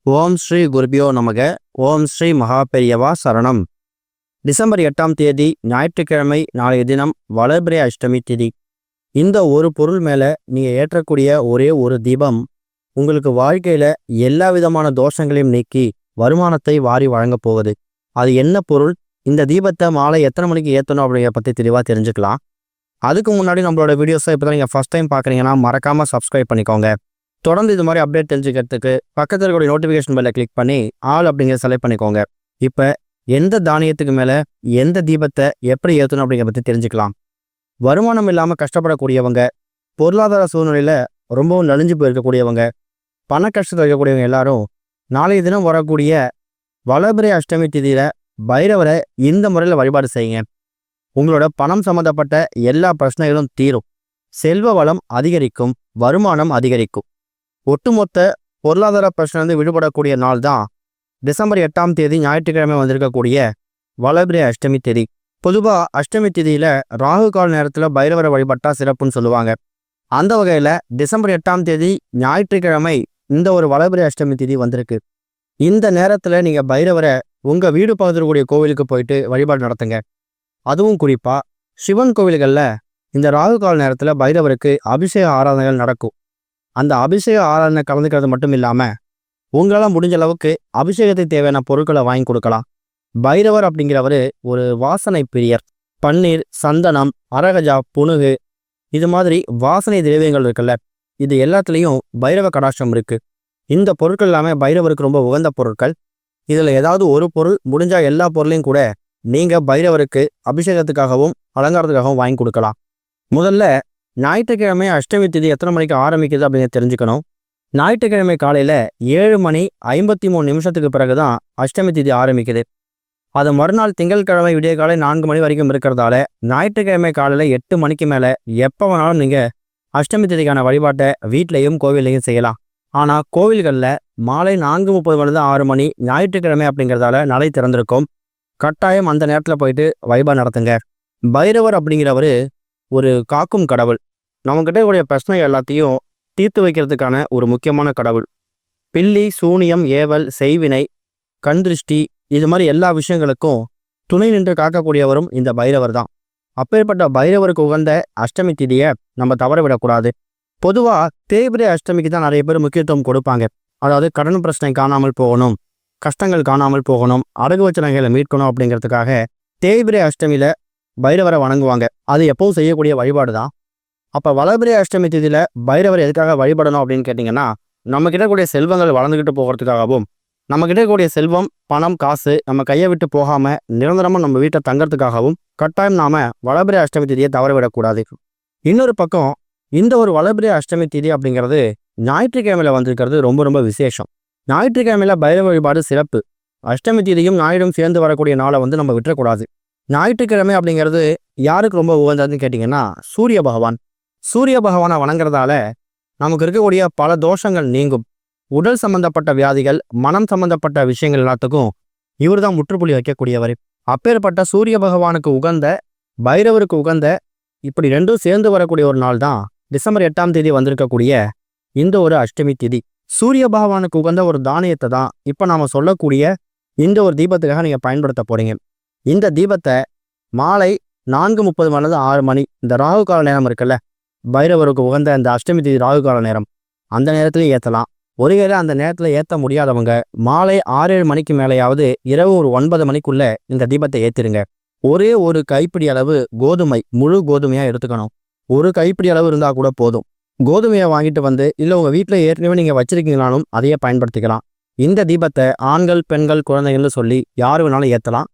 ஓம் ஸ்ரீ குருபியோ நமக. ஓம் ஸ்ரீ மகாபெரியவா சரணம். டிசம்பர் 8ஆம் தேதி ஞாயிற்றுக்கிழமை, நாளைய தினம் வளர்பிறை அஷ்டமி திதி. இந்த ஒரு பொருள் மேலே நீங்கள் ஏற்றக்கூடிய ஒரே ஒரு தீபம் உங்களுக்கு வாழ்க்கையில் எல்லா விதமான தோஷங்களையும் நீக்கி வருமானத்தை வாரி வழங்க போகுது. அது என்ன பொருள், இந்த தீபத்தை மாலை எத்தனை மணிக்கு ஏற்றணும் அப்படிங்கிறத பற்றி தெளிவாக தெரிஞ்சுக்கலாம். அதுக்கு முன்னாடி நம்மளோட வீடியோஸை இப்போ தான் நீங்கள் ஃபஸ்ட் டைம் பார்க்குறீங்கன்னா மறக்காமல் சப்ஸ்கிரைப் பண்ணிக்கோங்க. தொடர்ந்து இது மாதிரி அப்டேட் தெரிஞ்சுக்கிறதுக்கு பக்கத்தில் இருக்கக்கூடிய நோட்டிஃபிகேஷன் பெல்லை கிளிக் பண்ணி ஆல் அப்படிங்கிற செலக்ட் பண்ணிக்கோங்க. இப்போ எந்த தானியத்துக்கு மேலே எந்த தீபத்தை எப்படி ஏற்றணும் அப்படிங்கிற பற்றி தெரிஞ்சுக்கலாம். வருமானம் இல்லாமல் கஷ்டப்படக்கூடியவங்க, பொருளாதார சூழ்நிலையில் ரொம்பவும் நலிஞ்சு போயிருக்கக்கூடியவங்க, பண கஷ்டத்தில் இருக்கக்கூடியவங்க எல்லாரும் நாளைய தினம் வரக்கூடிய வளர்பிறை அஷ்டமி திதியில் பைரவரை இந்த முறையில் வழிபாடு செய்யுங்க. உங்களோட பணம் சம்மந்தப்பட்ட எல்லா பிரச்சனைகளும் தீரும், செல்வ வளம் அதிகரிக்கும், வருமானம் அதிகரிக்கும். ஒட்டுமொத்த பொருளாதார பிரச்சனை விடுபடக்கூடிய நாள் தான் டிசம்பர் 8ஆம் தேதி ஞாயிற்றுக்கிழமை வந்திருக்கக்கூடிய வளர்பிறை அஷ்டமி திதி. பொதுவாக அஷ்டமி திதியில் ராகு கால நேரத்தில் பைரவரை வழிபட்டா சிறப்புன்னு சொல்லுவாங்க. அந்த வகையில் டிசம்பர் 8ஆம் தேதி ஞாயிற்றுக்கிழமை இந்த ஒரு வளர்பிறை அஷ்டமி திதி வந்திருக்கு. இந்த நேரத்தில் நீங்கள் பைரவரை உங்கள் வீடு பக்கத்தில் கூடிய கோவிலுக்கு போயிட்டு வழிபாடு நடத்துங்க. அதுவும் குறிப்பாக சிவன் கோவில்களில் இந்த ராகு கால நேரத்தில் பைரவருக்கு அபிஷேக ஆராதனைகள் நடக்கும். அந்த அபிஷேக ஆராதனை கலந்துக்கிறது மட்டும் இல்லாமல் உங்களால் முடிஞ்ச அளவுக்கு அபிஷேகத்துக்கு தேவையான பொருட்களை வாங்கி கொடுக்கலாம். பைரவர் அப்படிங்கிறவர் ஒரு வாசனை பிரியர். பன்னீர், சந்தனம், அரகஜா, புனுகு, இது மாதிரி வாசனை திரவியங்கள் இருக்குல்ல, இது எல்லாத்துலேயும் பைரவ கடாட்சம் இருக்குது. இந்த பொருட்கள் எல்லாமே பைரவருக்கு ரொம்ப உகந்த பொருட்கள். இதில் ஏதாவது ஒரு பொருள், முடிஞ்சால் எல்லா பொருளையும் கூட நீங்கள் பைரவருக்கு அபிஷேகத்துக்காகவும் அலங்காரத்துக்காகவும் வாங்கி கொடுக்கலாம். முதல்ல ஞாயிற்றுக்கிழமை அஷ்டமி திதி எத்தனை மணிக்கு ஆரம்பிக்குது அப்படின்னு தெரிஞ்சுக்கணும். ஞாயிற்றுக்கிழமை காலையில் 7:53 பிறகு தான் அஷ்டமி திதி ஆரம்பிக்குது. அது மறுநாள் திங்கட்கிழமை விடிய காலை 4 மணி வரைக்கும் இருக்கிறதால ஞாயிற்றுக்கிழமை காலையில் 8 மணிக்கு மேலே எப்போ வேணாலும் நீங்கள் அஷ்டமி திதிக்கான வழிபாட்டை வீட்லேயும் கோவிலையும் செய்யலாம். ஆனால் கோவில்களில் மாலை 4:30 6 மணி ஞாயிற்றுக்கிழமை அப்படிங்கிறதால நடை திறந்திருக்கும். கட்டாயம் அந்த நேரத்தில் போயிட்டு வழிபாடு நடத்துங்க. பைரவர் அப்படிங்கிறவர் ஒரு காக்கும் கடவுள். நம்மக்கிட்ட கூடிய பிரச்சனை எல்லாத்தையும் தீர்த்து வைக்கிறதுக்கான ஒரு முக்கியமான கடவுள். பில்லி, சூனியம், ஏவல், செய்வினை, கண் திருஷ்டி, இது மாதிரி எல்லா விஷயங்களுக்கும் துணை நின்று காக்கக்கூடியவரும் இந்த பைரவர் தான். அப்பேற்பட்ட பைரவருக்கு உகந்த அஷ்டமி திதியை நம்ம தவற விடக்கூடாது. பொதுவாக தேய்பிறை அஷ்டமிக்கு தான் நிறைய பேர் முக்கியத்துவம் கொடுப்பாங்க. அதாவது கடன் பிரச்சனை காணாமல் போகணும், கஷ்டங்கள் காணாமல் போகணும், அடகு வச்ச நகைகளை மீட்கணும் அப்படிங்கிறதுக்காக தேய்பிறை அஷ்டமியில் பைரவரை வணங்குவாங்க. அது எப்பவும் செய்யக்கூடிய வழிபாடு தான். அப்போ வளர்பிறை அஷ்டமி திதியில் பைரவர் எதுக்காக வழிபடணும் அப்படின்னு கேட்டிங்கன்னா, நம்மக்கிட்ட கூடிய செல்வங்கள் வளர்ந்துக்கிட்டு போகிறதுக்காகவும், நம்மக்கிட்ட கூடிய செல்வம், பணம், காசு நம்ம கையை விட்டு போகாமல் நிரந்தரமாக நம்ம வீட்டை தங்கிறதுக்காகவும் கட்டாயம் நாம் வளர்பிறை அஷ்டமி திதியை தவறவிடக்கூடாது. இன்னொரு பக்கம் இந்த ஒரு வளர்பிறை அஷ்டமி திதி அப்படிங்கிறது ஞாயிற்றுக்கிழமையில் வந்திருக்கிறது ரொம்ப ரொம்ப விசேஷம். ஞாயிற்றுக்கிழமையில் பைரவ வழிபாடு சிறப்பு. அஷ்டமி திதியும் ஞாயிறும் சேர்ந்து வரக்கூடிய நாளை நம்ம விட்டுறக்கூடாது. ஞாயிற்றுக்கிழமை அப்படிங்கிறது யாருக்கு ரொம்ப உகந்ததுன்னு கேட்டிங்கன்னா, சூரிய பகவான். சூரிய பகவானை வணங்குறதால நமக்கு இருக்கக்கூடிய பல தோஷங்கள் நீங்கும். உடல் சம்பந்தப்பட்ட வியாதிகள், மனம் சம்பந்தப்பட்ட விஷயங்கள் எல்லாத்துக்கும் இவர் தான் முற்றுப்புள்ளி வைக்கக்கூடியவர். அப்பேற்பட்ட சூரிய பகவானுக்கு உகந்த, பைரவருக்கு உகந்த, இப்படி ரெண்டும் சேர்ந்து வரக்கூடிய ஒரு நாள் தான் டிசம்பர் 8ஆம் தேதி வந்திருக்கக்கூடிய இந்த ஒரு அஷ்டமி திதி. சூரிய பகவானுக்கு உகந்த ஒரு தானியத்தை தான் இப்போ நாம் சொல்லக்கூடிய இந்த ஒரு தீபத்துக்காக நீங்கள் பயன்படுத்த போகிறீங்க. இந்த தீபத்தை மாலை 4:30 6 மணி, இந்த ராகு கால நேரம் இருக்குல்ல, பைரவருக்கு உகந்த அந்த அஷ்டமி தேதி ராகு கால நேரம், அந்த நேரத்துலையும் ஏற்றலாம். ஒருவேளை அந்த நேரத்தில் ஏற்ற முடியாதவங்க மாலை 6-7 மணிக்கு மேலேயாவது இரவு ஒரு 9 மணிக்குள்ளே இந்த தீபத்தை ஏற்றிருங்க. ஒரே ஒரு கைப்பிடி அளவு கோதுமை, முழு கோதுமையாக எடுத்துக்கணும். ஒரு கைப்பிடி அளவு இருந்தால் கூட போதும். கோதுமையை வாங்கிட்டு வந்து, இல்லை உங்கள் வீட்டில் ஏற்கனவே நீங்கள் வச்சிருக்கீங்கனாலும் அதையே பயன்படுத்திக்கலாம். இந்த தீபத்தை ஆண்கள், பெண்கள், குழந்தைகள்னு சொல்லி யார் வேணாலும் ஏற்றலாம்.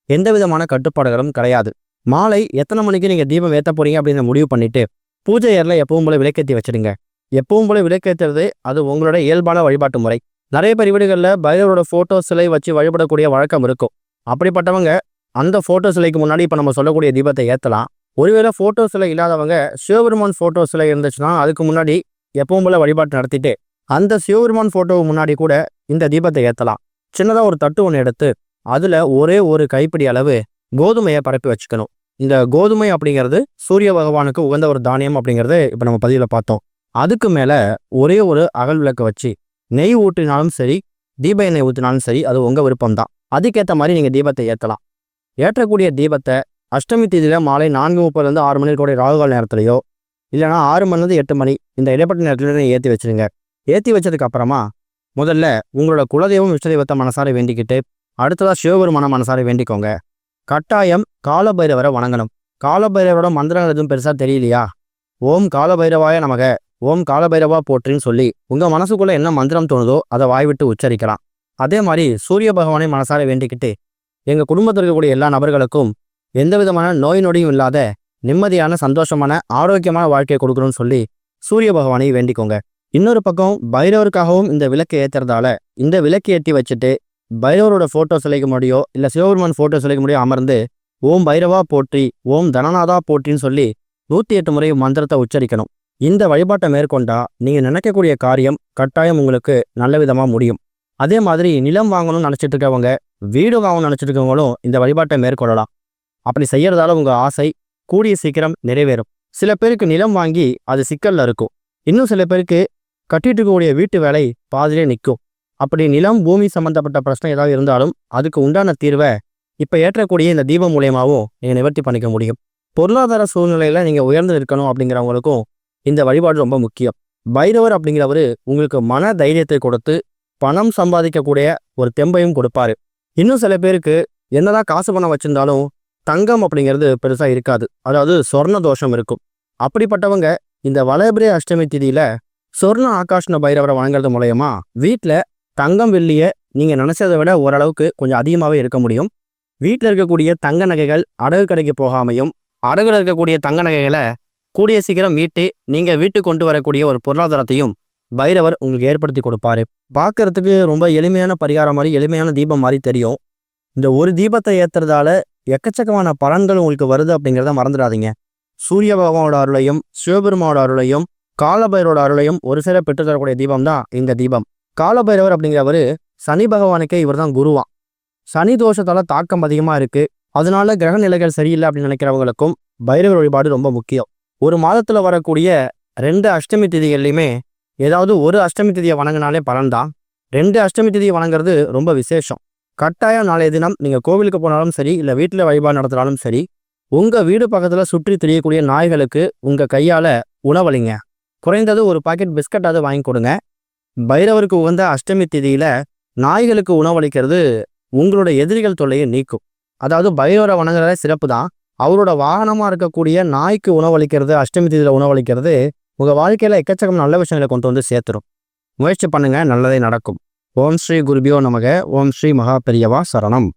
எந்த விதமான கட்டுப்பாடுகளும் கிடையாது. மாலை எத்தனை மணிக்கு நீங்கள் தீபம் ஏற்ற போறீங்க அப்படின்னு முடிவு பண்ணிட்டு பூஜை அறையில் எப்பவும் போல விளக்கேற்றி வச்சிடுங்க. எப்பவும் போல விளக்கேற்றுறது அது உங்களோட இயல்பான வழிபாட்டு முறை. நிறைய பேர் வீடுகளில் பைரவரோட ஃபோட்டோ சிலை வச்சு வழிபடக்கூடிய வழக்கம் இருக்கும். அப்படிப்பட்டவங்க அந்த ஃபோட்டோ சிலைக்கு முன்னாடி இப்போ நம்ம சொல்லக்கூடிய தீபத்தை ஏற்றலாம். ஒருவேளை ஃபோட்டோ சிலை இல்லாதவங்க சிவபெருமான் ஃபோட்டோ சிலை இருந்துச்சுன்னா அதுக்கு முன்னாடி எப்பவும் போல வழிபாட்டு நடத்திட்டு அந்த சிவபெருமான் ஃபோட்டோவுக்கு முன்னாடி கூட இந்த தீபத்தை ஏற்றலாம். சின்னதாக ஒரு தட்டு ஒன்று எடுத்து அதில் ஒரே ஒரு கைப்பிடி அளவு கோதுமையை பரப்பி வச்சுக்கணும். இந்த கோதுமை அப்படிங்கிறது சூரிய பகவானுக்கு உகந்த ஒரு தானியம் அப்படிங்கிறது இப்போ நம்ம பதிவில் பார்த்தோம். அதுக்கு மேலே ஒரே ஒரு அகல் விளக்கு வச்சு நெய் ஊற்றினாலும் சரி, தீப எண்ணெய் ஊற்றினாலும் சரி, அது உங்கள் விருப்பம் தான். அதுக்கேற்ற மாதிரி நீங்கள் தீபத்தை ஏற்றலாம். ஏற்றக்கூடிய தீபத்தை அஷ்டமி தேதியில் மாலை 4:30 6 மணி கூட ராகுகால் நேரத்துலையோ இல்லைனா 6 மணிலேருந்து 8 மணி இந்த இடைப்பட்ட நேரத்துல ஏற்றி வச்சுருங்க. ஏற்றி வச்சதுக்கு அப்புறமா முதல்ல உங்களோட குலதெய்வம் இஷ்ட தெய்வத்தை மனசார வேண்டிக்கிட்டு அடுத்ததாக சிவபெருமான மனசார வேண்டிக்கோங்க. கட்டாயம் காலபைரவரை வணங்கணும். காலபைரவரோட மந்திரங்கள் எதுவும் பெருசாக தெரியலையா, ஓம் காலபைரவாய நமக, ஓம் காலபைரவா போற்றின்னு சொல்லி உங்கள் மனசுக்குள்ளே என்ன மந்திரம் தோணுதோ அதை வாய்விட்டு உச்சரிக்கலாம். அதே மாதிரி சூரிய பகவானை மனசார வேண்டிக்கிட்டு எங்கள் குடும்பத்தில் இருக்கக்கூடிய எல்லா நபர்களுக்கும் எந்த விதமான நோய் நொடியும் இல்லாத நிம்மதியான சந்தோஷமான ஆரோக்கியமான வாழ்க்கையை கொடுக்கணும்னு சொல்லி சூரிய பகவானை வேண்டிக்கோங்க. இன்னொரு பக்கம் பைரவருக்காகவும் இந்த விளக்கை ஏற்றுறதால இந்த விளக்கு ஏற்றி வச்சுட்டு பைரவரோட ஃபோட்டோ சிலைக்கு முடியோ இல்லை சிவபெருமான் ஃபோட்டோ சிலைக்கு முடியோ அமர்ந்து ஓம் பைரவா போற்றி, ஓம் தனநாதா போற்றின்னு சொல்லி 108 முறை மந்திரத்தை உச்சரிக்கணும். இந்த வழிபாட்டை மேற்கொண்டா நீங்கள் நினைக்கக்கூடிய காரியம் கட்டாயம் உங்களுக்கு நல்ல விதமாக முடியும். அதே மாதிரி நிலம் வாங்கணும்னு நினச்சிட்டு இருக்கவங்க, வீடு வாங்கணும்னு நினச்சிட்டு இருக்கவங்களும் இந்த வழிபாட்டை மேற்கொள்ளலாம். அப்படி செய்யறதால உங்கள் ஆசை கூடிய சீக்கிரம் நிறைவேறும். சில பேருக்கு நிலம் வாங்கி அது சிக்கல்ல இருக்கும். இன்னும் சில பேருக்கு கட்டிட்டு இருக்கக்கூடிய வீட்டு வேலை பாதிலே நிற்கும். அப்படி நிலம் பூமி சம்பந்தப்பட்ட பிரச்சனை ஏதாவது இருந்தாலும் அதுக்கு உண்டான தீர்வை இப்போ ஏற்றக்கூடிய இந்த தீபம் மூலியமாகவும் நீங்கள் நிவர்த்தி பண்ணிக்க முடியும். பொருளாதார சூழ்நிலையில் நீங்கள் உயர்ந்து இருக்கணும் அப்படிங்கிறவங்களுக்கும் இந்த வழிபாடு ரொம்ப முக்கியம். பைரவர் அப்படிங்கிறவர் உங்களுக்கு மன தைரியத்தை கொடுத்து பணம் சம்பாதிக்கக்கூடிய ஒரு தெம்பையும் கொடுப்பாரு. இன்னும் சில பேருக்கு என்னதான் காசு பணம் வச்சிருந்தாலும் தங்கம் அப்படிங்கிறது பெருசாக இருக்காது, அதாவது சொர்ண தோஷம் இருக்கும். அப்படிப்பட்டவங்க இந்த வளர்பிறை அஷ்டமி திதியில சொர்ண ஆகாஷ்ண பைரவரை வணங்குறது மூலயமா வீட்டில் தங்கம் வெள்ளியை நீங்கள் நினச்சதை விட ஓரளவுக்கு கொஞ்சம் அதிகமாகவே இருக்க முடியும். வீட்டில் இருக்கக்கூடிய தங்க நகைகள் அடகு கடைக்கு போகாமையும் அடகுல இருக்கக்கூடிய தங்க நகைகளை கூடிய சீக்கிரம் மீட்டு நீங்கள் வீட்டுக்கு கொண்டு வரக்கூடிய ஒரு பொருளாதாரத்தையும் பைரவர் உங்களுக்கு ஏற்படுத்தி கொடுப்பாரு. பார்க்கறதுக்கு ரொம்ப எளிமையான பரிகாரம் மாதிரி, எளிமையான தீபம் மாதிரி தெரியும். இந்த ஒரு தீபத்தை ஏற்றுறதால எக்கச்சக்கமான பலன்கள் உங்களுக்கு வருது அப்படிங்கிறத மறந்துடாதீங்க. சூரிய பகவானோட அருளையும் சிவபெருமானோட அருளையும் காலபைரவோட அருளையும் ஒரு சில பெற்றுத்தரக்கூடிய தீபம் தான் இந்த தீபம். காலபைரவர் அப்படிங்கிறவர் சனி பகவானுக்கே இவர் தான் குருவான். சனி தோஷத்தால தாக்கம் அதிகமாக இருக்குது, அதனால கிரக நிலைகள் சரியில்லை அப்படின்னு நினைக்கிறவங்களுக்கும் பைரவர் வழிபாடு ரொம்ப முக்கியம். ஒரு மாதத்தில் வரக்கூடிய 2 அஷ்டமி திதிகள்லையுமே ஏதாவது ஒரு அஷ்டமி திதியை வணங்கினாலே பலன்தான். 2 அஷ்டமி திதியை வணங்குறது ரொம்ப விசேஷம். கட்டாயம் நாளைய தினம் நீங்கள் கோவிலுக்கு போனாலும் சரி இல்லை வீட்டில் வழிபாடு நடத்தினாலும் சரி, உங்கள் வீடு பக்கத்தில் சுற்றி திரியக்கூடிய நாய்களுக்கு உங்கள் கையால் உணவளிங்க. குறைந்தது ஒரு பாக்கெட் பிஸ்கட்டாவது வாங்கி கொடுங்க. பைரவருக்கு உகந்த அஷ்டமி திதியில் நாய்களுக்கு உணவளிக்கிறது உங்களோட எதிரிகள் தொல்லையை நீக்கும். அதாவது பைரவரை வணங்குறத சிறப்பு தான், அவரோட வாகனமாக இருக்கக்கூடிய நாய்க்கு உணவளிக்கிறது, அஷ்டமி திதியில் உணவளிக்கிறது உங்கள் வாழ்க்கையில் எக்கச்சக்கம் நல்ல விஷயங்களை கொண்டு வந்து சேர்த்துரும். முயற்சி பண்ணுங்க, நல்லதே நடக்கும். ஓம் ஸ்ரீ குருபியோ நமக. ஓம் ஸ்ரீ மகா பெரியவா சரணம்.